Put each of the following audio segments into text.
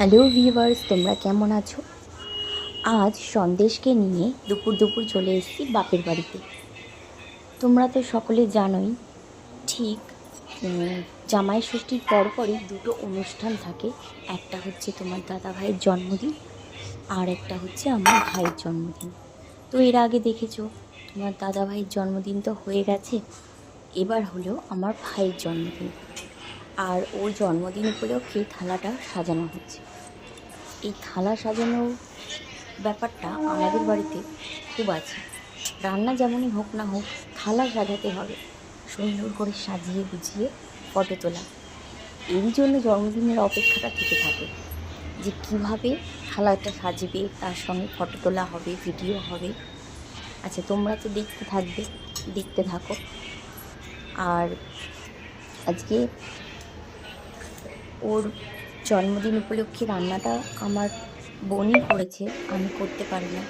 Hello viewers, তোমরা কেমন আছো? আজ সন্দেশকে নিয়ে দুপুর চলে এসেছি বাপের বাড়িতে। তোমরা তো সকলে জানোই, ঠিক জামাই ষষ্ঠীর পরপরই দুটো অনুষ্ঠান থাকে। একটা হচ্ছে তোমার দাদা ভাইয়ের জন্মদিন, আর একটা হচ্ছে আমার ভাইয়ের জন্মদিন। তো এর আগে দেখেছো, তোমার দাদা ভাইয়ের জন্মদিন তো হয়ে গেছে, এবার হলো আমার ভাইয়ের জন্মদিন। আর ওর জন্মদিন উপলক্ষে থালাটা সাজানো হচ্ছে। এই থালা সাজানোর ব্যাপারটা আমাদের বাড়িতে খুব আছে। রান্না যেমনই হোক না হোক, থালা সাজাতে হবে, সুন্দর করে সাজিয়ে গুছিয়ে ফটো তোলা। এই জন্য জন্মদিনের অপেক্ষাটা থেকে থাকে যে কীভাবে থালাটা সাজবে, তার সঙ্গে ফটো তোলা হবে, ভিডিও হবে। আচ্ছা, তোমরা তো দেখতে থাকো। আর আজকে ওর জন্মদিন উপলক্ষে রান্নাটা আমার বোনই করেছে, আমি করতে পারি না,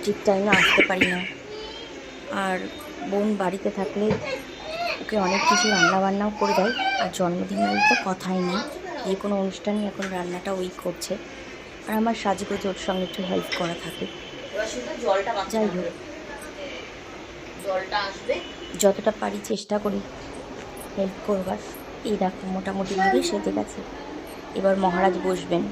ঠিক টাইমে আসতে পারি না। আর বোন বাড়িতে থাকলে ওকে অনেক কিছু রান্নাবান্নাও করে দেয়। আর জন্মদিনের তো কথাই নেই, যে কোনো অনুষ্ঠানে এখন রান্নাটা ওই করছে। আর আমার সাজগোজ ওর সঙ্গে একটু হেল্প করা থাকে। যাই হোক, যতটা পারি চেষ্টা করি হেল্প করবার। এই দেখো মোটামুটিভাবে সেজে গেছে। এবার মহারাজ বসবেন।